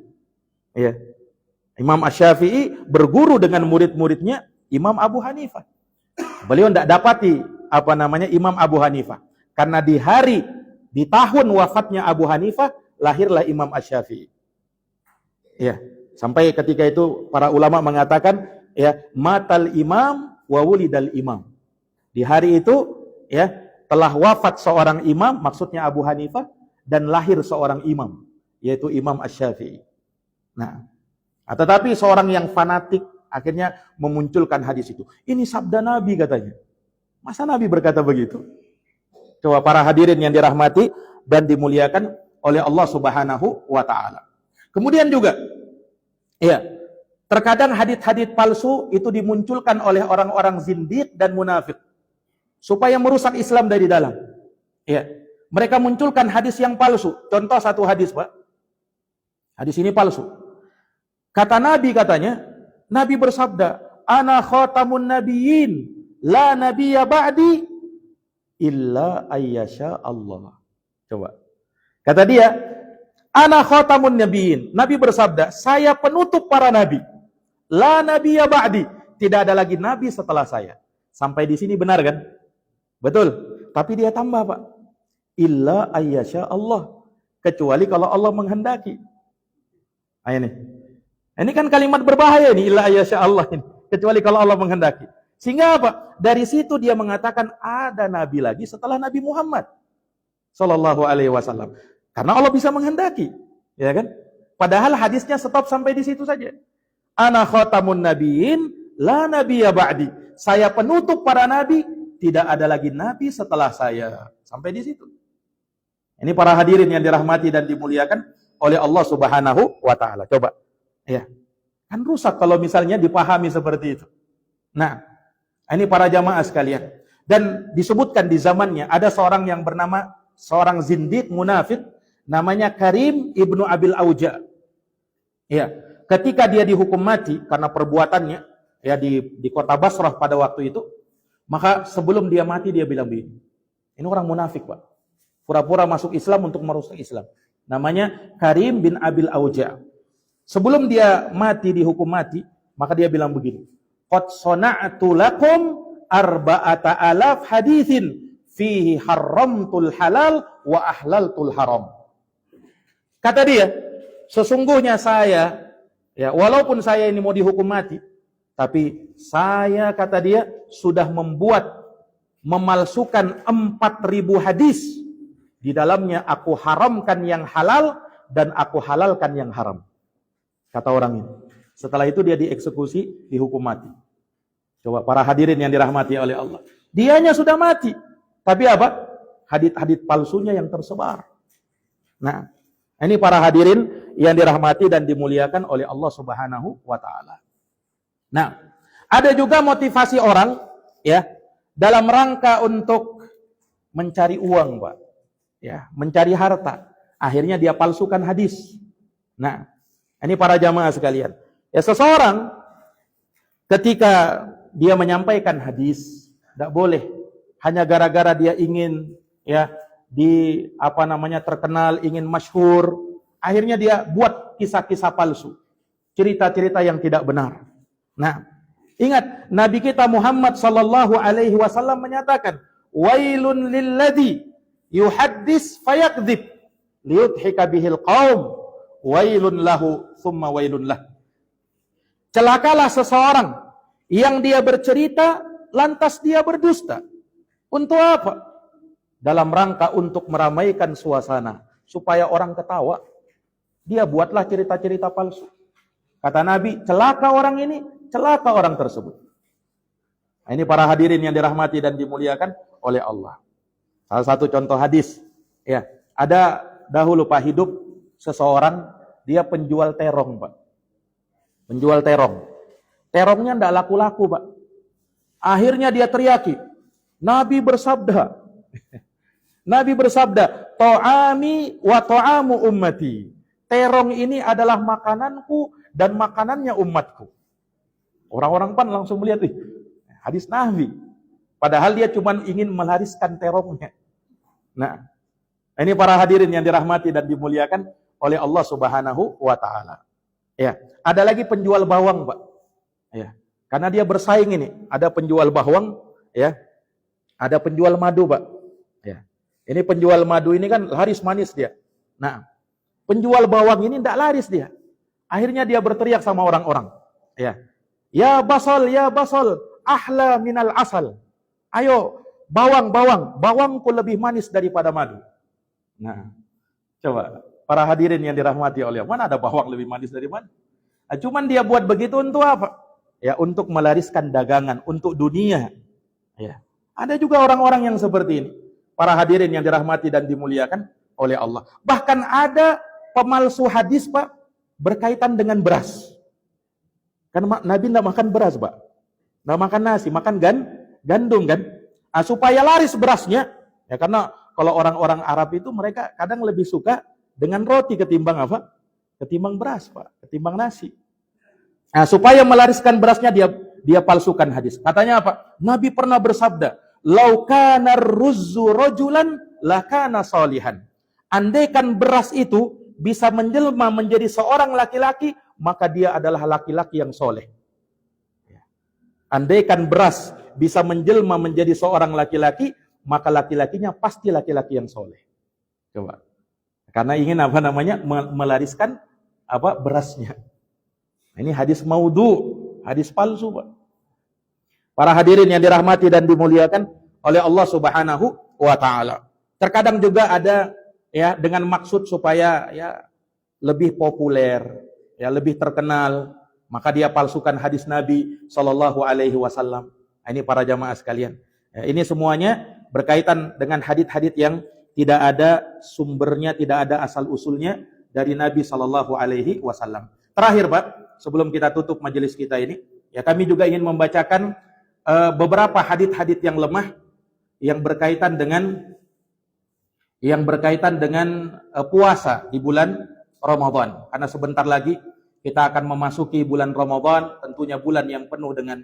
Ya. Imam Asy-Syafi'i berguru dengan murid-muridnya Imam Abu Hanifah. Beliau tidak dapati Imam Abu Hanifah. Karena di tahun wafatnya Abu Hanifah lahirlah Imam Asy-Syafi'i. Ya, sampai ketika itu para ulama mengatakan ya matal imam wa wulidal imam. Di hari itu ya telah wafat seorang imam, maksudnya Abu Hanifah, dan lahir seorang imam, yaitu Imam Asy-Syafi'i. Nah, tetapi seorang yang fanatik akhirnya memunculkan hadis itu. Ini sabda Nabi katanya. Masa Nabi berkata begitu? Coba para hadirin yang dirahmati dan dimuliakan oleh Allah Subhanahu wa taala. Kemudian juga ya, terkadang hadits-hadits palsu itu dimunculkan oleh orang-orang zindiq dan munafik supaya merusak Islam dari dalam. Ya, mereka munculkan hadis yang palsu. Contoh satu hadis, Pak. Hadis ini palsu. Kata Nabi katanya, Nabi bersabda, "Ana khatamun nabiyyin, la nabiyya ba'di illa ayyasha Allah." Coba. Kata dia, "Ana khatamun nabiyyin." Nabi bersabda, "Saya penutup para nabi. La nabiyya ba'di." Tidak ada lagi nabi setelah saya. Sampai di sini benar kan? Betul. Tapi dia tambah, Pak. Illa ayyasha Allah. Kecuali kalau Allah menghendaki. Ayo nih. Ini kan kalimat berbahaya nih, illa ayyasha Allah ini. Kecuali kalau Allah menghendaki. Sehingga apa? Dari situ dia mengatakan ada nabi lagi setelah Nabi Muhammad sallallahu alaihi wasallam. Karena Allah bisa menghendaki, ya kan? Padahal hadisnya stop sampai di situ saja. Ana khatamun nabiyyin, la nabiyya ba'di. Saya penutup para nabi, tidak ada lagi nabi setelah saya. Sampai di situ. Ini para hadirin yang dirahmati dan dimuliakan oleh Allah Subhanahu wa taala. Coba. Ya. Kan rusak kalau misalnya dipahami seperti itu. Nah, ini para jamaah sekalian. Dan disebutkan di zamannya ada seorang yang bernama seorang zindiq munafik namanya Karim ibnu Abil Auja. Ya, ketika dia dihukum mati karena perbuatannya ya di kota Basrah pada waktu itu, maka sebelum dia mati dia bilang begini. Ini orang munafik, Pak. Pura-pura masuk Islam untuk merusak Islam. Namanya Karim bin Abil Auja. Sebelum dia mati dihukum mati, maka dia bilang begini. Qad sana'tu lakum arba'ata alaf haditsin fihi haramtul halal wa ahlaltul haram. Kata dia, sesungguhnya saya, ya walaupun saya ini mau dihukum mati, tapi saya, kata dia, sudah memalsukan 4.000 hadis. Di dalamnya aku haramkan yang halal dan aku halalkan yang haram. Kata orang ini. Setelah itu dia dieksekusi, dihukum mati. Coba para hadirin yang dirahmati oleh Allah. Dianya sudah mati. Tapi apa? Hadits-hadits palsunya yang tersebar. Nah, ini para hadirin yang dirahmati dan dimuliakan oleh Allah Subhanahu wa taala. Nah, ada juga motivasi orang ya dalam rangka untuk mencari uang, Pak. Ya, mencari harta. Akhirnya dia palsukan hadis. Nah, ini para jamaah sekalian. Ya, seseorang ketika dia menyampaikan hadis, tidak boleh hanya gara-gara dia ingin ya terkenal, ingin masyhur, akhirnya dia buat kisah-kisah palsu, cerita-cerita yang tidak benar. Nah, ingat Nabi kita Muhammad sallallahu alaihi wasallam menyatakan, "Wailun lilladzi yuhaddis fayakdzib liyudhika bihil qaum, wailun lahu thumma wailun lah." Celakalah seseorang yang dia bercerita lantas dia berdusta. Untuk apa? Dalam rangka untuk meramaikan suasana supaya orang ketawa. Dia buatlah cerita-cerita palsu. Kata Nabi, celaka orang ini, celaka orang tersebut. Nah, ini para hadirin yang dirahmati dan dimuliakan oleh Allah. Salah satu contoh hadis, ya, ada dahulu Pak hidup seseorang, dia penjual terong, Pak. Penjual terong. Terongnya tidak laku-laku, Pak. Akhirnya dia teriaki, Nabi bersabda, Nabi bersabda, "Ta'ami wa ta'amu ummati." Terong ini adalah makananku dan makanannya umatku. Orang-orang pan langsung melihat, hadis Nabi. Padahal dia cuma ingin melariskan terongnya. Nah, ini para hadirin yang dirahmati dan dimuliakan oleh Allah Subhanahu wa taala. Ya, ada lagi penjual bawang, Pak. Ya. Karena dia bersaing ini, ada penjual bawang, ya. Ada penjual madu, Pak. Ya. Ini penjual madu ini kan laris manis dia. Nah, penjual bawang ini tidak laris dia. Akhirnya dia berteriak sama orang-orang. Ya basol, ahla minal asal. Ayo, bawangku lebih manis daripada madu. Nah, coba para hadirin yang dirahmati oleh Allah, mana ada bawang lebih manis dari madu? Nah, cuman dia buat begitu untuk apa? Ya, untuk melariskan dagangan, untuk dunia. Ya. Ada juga orang-orang yang seperti ini. Para hadirin yang dirahmati dan dimuliakan oleh Allah. Bahkan ada pemalsu hadis, Pak, berkaitan dengan beras. Karena Nabi tidak makan beras, Pak. Tidak makan nasi, makan gandum kan. Nah, supaya laris berasnya, ya karena kalau orang-orang Arab itu mereka kadang lebih suka dengan roti ketimbang apa? Ketimbang beras, Pak, ketimbang nasi. Nah, supaya melariskan berasnya dia palsukan hadis. Katanya apa? Nabi pernah bersabda, "Lau kana ruzzu rajulan lakana salihan." Andaikan beras itu bisa menjelma menjadi seorang laki-laki, maka dia adalah laki-laki yang soleh. Andaikan beras bisa menjelma menjadi seorang laki-laki, maka laki-lakinya pasti laki-laki yang soleh. Coba. Karena ingin apa namanya? Melariskan apa? Berasnya. Ini hadis maudhu, hadis palsu, Pak. Para hadirin yang dirahmati dan dimuliakan oleh Allah Subhanahu wa taala. Terkadang juga ada ya dengan maksud supaya ya lebih populer, ya lebih terkenal, maka dia palsukan hadis Nabi sallallahu alaihi wasallam. Ini para jamaah sekalian. Ya, ini semuanya berkaitan dengan hadis-hadis yang tidak ada sumbernya, tidak ada asal-usulnya dari Nabi sallallahu alaihi wasallam. Terakhir, Pak, sebelum kita tutup majelis kita ini, ya kami juga ingin membacakan beberapa hadis-hadis yang lemah yang berkaitan dengan puasa di bulan Ramadan. Karena sebentar lagi kita akan memasuki bulan Ramadan, tentunya bulan yang penuh dengan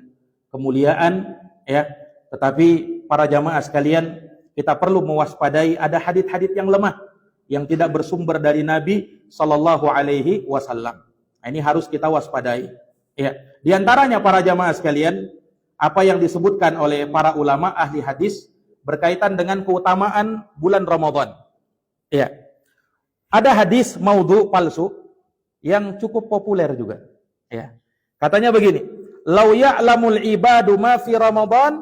kemuliaan, ya. Tetapi para jamaah sekalian, kita perlu mewaspadai ada hadis-hadis yang lemah yang tidak bersumber dari Nabi sallallahu alaihi wasallam. Ini harus kita waspadai. Ya, di antaranya para jamaah sekalian, apa yang disebutkan oleh para ulama ahli hadis berkaitan dengan keutamaan bulan Ramadan. Ya. Ada hadis maudhu palsu yang cukup populer juga. Ya. Katanya begini, "Lau ya'lamul ibadu ma fi Ramadan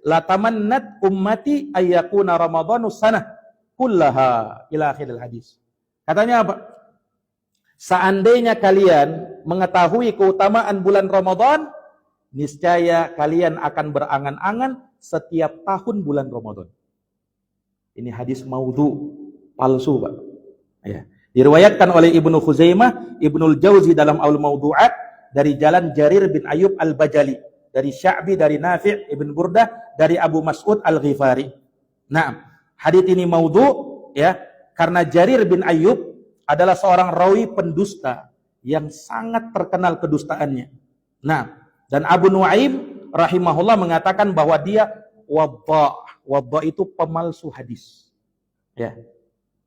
latamannat ummati ayyakuna Ramadanu sanah kullaha." Ila akhiril hadis. Katanya apa? Seandainya kalian mengetahui keutamaan bulan Ramadan, niscaya kalian akan berangan-angan setiap tahun bulan Ramadan. Ini hadis maudhu, palsu, Pak. Ya. Diriwayatkan oleh Ibnu Khuzaimah, Ibnul Jauzi dalam Al-Mawdu'at dari jalan Jarir bin Ayyub Al-Bajali, dari Sya'bi, dari Nafi' Ibn Burdah, dari Abu Mas'ud Al-Ghifari. Nah, hadis ini maudhu, ya, karena Jarir bin Ayyub adalah seorang rawi pendusta yang sangat terkenal kedustaannya. Nah, dan Abu Nuaim rahimahullah mengatakan bahwa dia wadda. Wadda itu pemalsu hadis. Ya.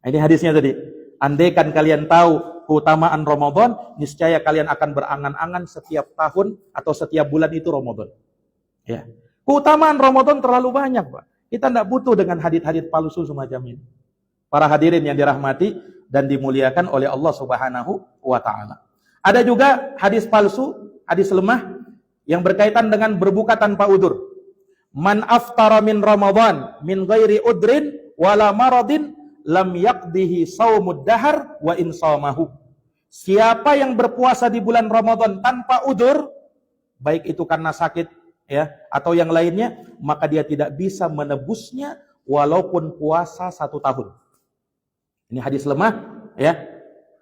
Ini hadisnya tadi. Andaikan kalian tahu keutamaan Ramadan, niscaya kalian akan berangan-angan setiap tahun atau setiap bulan itu Ramadan. Ya. Keutamaan Ramadan terlalu banyak, Pak. Kita tidak butuh dengan hadis-hadis palsu semacam ini. Para hadirin yang dirahmati dan dimuliakan oleh Allah Subhanahu wa taala. Ada juga hadis palsu, hadis lemah yang berkaitan dengan berbuka tanpa udur. Man aftara min Ramadan min ghairi udrin wala maradin lam yaqdihi saumud dahar wa in shamahu. Siapa yang berpuasa di bulan Ramadan tanpa udur, baik itu karena sakit ya atau yang lainnya, maka dia tidak bisa menebusnya walaupun puasa 1 tahun. Ini hadis lemah, ya.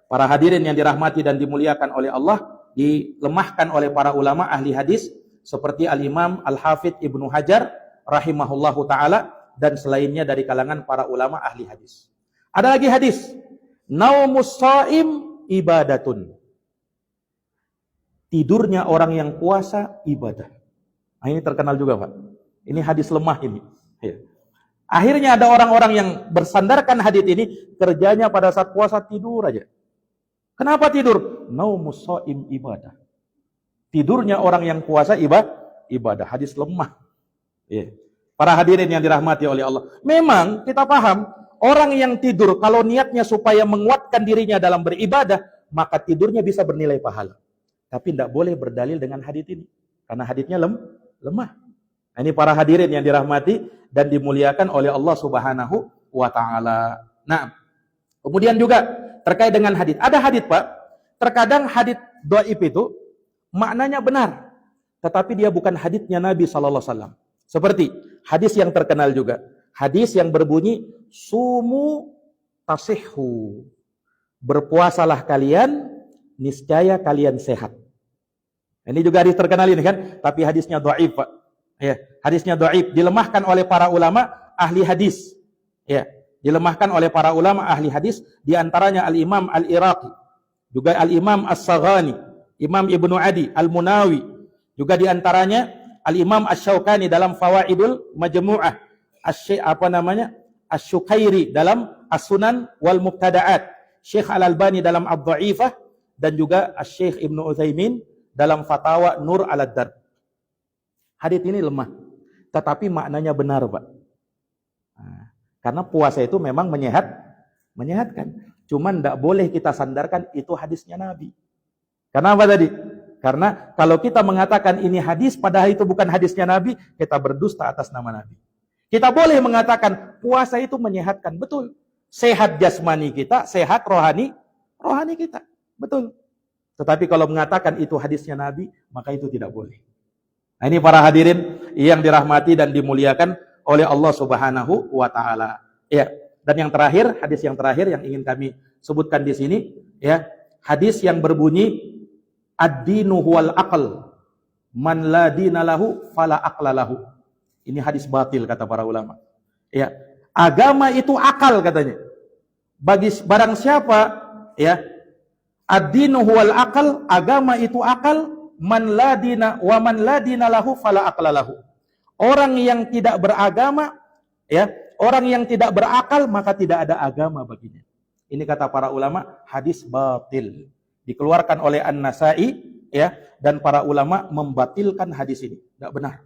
Para hadirin yang dirahmati dan dimuliakan oleh Allah, dilemahkan oleh para ulama ahli hadis seperti Al-Imam Al-Hafidh Ibnu Hajar rahimahullahu taala dan selainnya dari kalangan para ulama ahli hadis. Ada lagi hadis, naumus shaim ibadatun. Tidurnya orang yang puasa ibadah. Nah, ini terkenal juga, Pak. Ini hadis lemah ini. Ya. Akhirnya ada orang-orang yang bersandarkan hadis ini, kerjanya pada saat puasa tidur aja. Kenapa tidur? Naumus shaim ibadah. Tidurnya orang yang puasa ibadah. Hadis lemah. Ya. Para hadirin yang dirahmati oleh Allah. Memang kita paham, orang yang tidur kalau niatnya supaya menguatkan dirinya dalam beribadah, maka tidurnya bisa bernilai pahala. Tapi tidak boleh berdalil dengan hadis ini. Karena hadisnya lemah. Nah, ini para hadirin yang dirahmati dan dimuliakan oleh Allah Subhanahu wa taala. Nah, kemudian juga terkait dengan hadis. Ada hadis, Pak, terkadang hadis dhaif itu maknanya benar, tetapi dia bukan hadisnya Nabi sallallahu alaihi wasallam. Seperti hadis yang terkenal juga. Hadis yang berbunyi sumu tasihhu. Berpuasalah kalian, niscaya kalian sehat. Ini juga hadis terkenal ini kan, tapi hadisnya dhaif, Pak. Ya, hadisnya dhaif, dilemahkan oleh para ulama ahli hadis. Ya, dilemahkan oleh para ulama ahli hadis, di antaranya Al-Imam Al-Iraqi, juga Al-Imam As-Saghani, Imam Ibnu Adi Al-Munawi, juga di antaranya Al-Imam Asy-Syaukani dalam Fawaidul Majmu'ah, Asy-Syukairi dalam As-Sunan wal Mubtada'at, Syekh Al-Albani dalam Ad-Dha'ifah, dan juga Syekh Ibnu Utsaimin dalam Fatawa Nur Al-Darb. Hadis ini lemah, tetapi maknanya benar, Pak. Nah, karena puasa itu memang menyehatkan. Cuman tidak boleh kita sandarkan itu hadisnya Nabi. Karena apa tadi? Karena kalau kita mengatakan ini hadis, padahal itu bukan hadisnya Nabi, kita berdusta atas nama Nabi. Kita boleh mengatakan puasa itu menyehatkan, betul. Sehat jasmani kita, sehat rohani kita, betul. Tetapi kalau mengatakan itu hadisnya Nabi, maka itu tidak boleh. Nah, ini para hadirin yang dirahmati dan dimuliakan oleh Allah Subhanahu wa taala. Ya, dan yang terakhir, hadis yang terakhir yang ingin kami sebutkan di sini, ya, hadis yang berbunyi ad-dinu huwal aql, man la dina lahu fala aqla lahu. Ini hadis batil kata para ulama. Ya, agama itu akal katanya. Bagi barang siapa, ya, ad-dinu huwal aql, agama itu akal, man la dina wa man la dina lahu fala aqla lahu. Orang yang tidak beragama, ya, orang yang tidak berakal, maka tidak ada agama baginya. Ini kata para ulama, hadis batil. Dikeluarkan oleh An-Nasa'i, ya, dan para ulama membatilkan hadis ini. Tidak benar.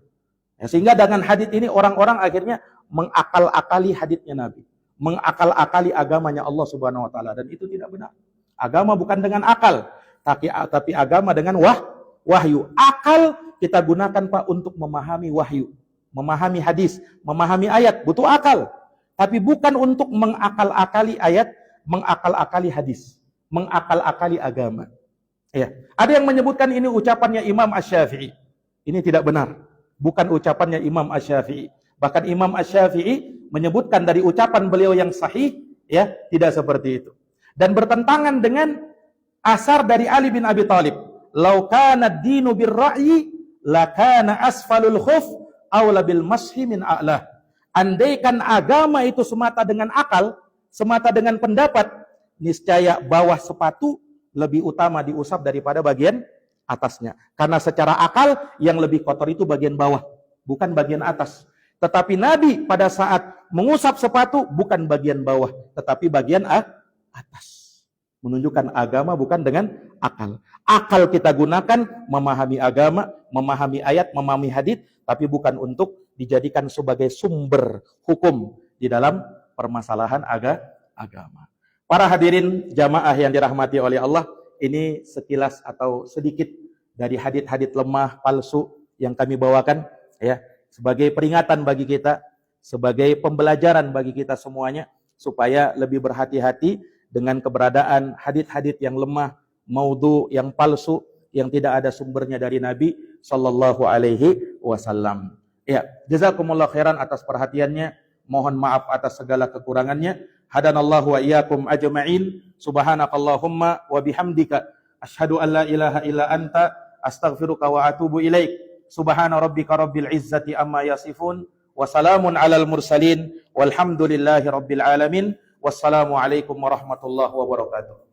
Ya, sehingga dengan hadis ini orang-orang akhirnya mengakal-akali hadisnya Nabi, mengakal-akali agamanya Allah Subhanahu wa taala, dan itu tidak benar. Agama bukan dengan akal, tapi agama dengan wahyu. Akal kita gunakan, Pak, untuk memahami wahyu, memahami hadis, memahami ayat, butuh akal. Tapi bukan untuk mengakal-akali ayat, mengakal-akali hadis, mengakal-akali agama. Ya. Ada yang menyebutkan ini ucapannya Imam Asy-Syafi'i. Ini tidak benar. Bukan ucapannya Imam Asy-Syafi'i. Bahkan Imam Asy-Syafi'i menyebutkan dari ucapan beliau yang sahih, ya, tidak seperti itu. Dan bertentangan dengan asar dari Ali bin Abi Thalib. Lau kana ad-dinu bir-ra'yi lakana asfalul khuf aula bil mashi min a'lah. Andaikan agama itu semata dengan akal, semata dengan pendapat, niscaya bawah sepatu lebih utama diusap daripada bagian atasnya. Karena secara akal yang lebih kotor itu bagian bawah, bukan bagian atas. Tetapi Nabi pada saat mengusap sepatu bukan bagian bawah, tetapi bagian atas. Menunjukkan agama bukan dengan akal. Akal kita gunakan memahami agama, memahami ayat, memahami hadits, tapi bukan untuk dijadikan sebagai sumber hukum di dalam permasalahan agama. Para hadirin jamaah yang dirahmati oleh Allah, ini sekilas atau sedikit dari hadits-hadits lemah, palsu yang kami bawakan, ya, sebagai peringatan bagi kita, sebagai pembelajaran bagi kita semuanya, supaya lebih berhati-hati dengan keberadaan hadits-hadits yang lemah, maudhu, yang palsu, yang tidak ada sumbernya dari Nabi sallallahu alaihi wasallam. Ya, jazakumullah khairan atas perhatiannya. Mohon maaf atas segala kekurangannya. Hadanallahu wa iyyakum ajma'in. Subhanakallahumma wa bihamdika asyhadu an la ilaha illa anta astaghfiruka wa atubu ilaik. Subhana rabbika rabbil izzati amma yasifun wa salamun alal mursalin walhamdulillahi rabbil alamin. Wassalamu alaikum warahmatullahi wabarakatuh.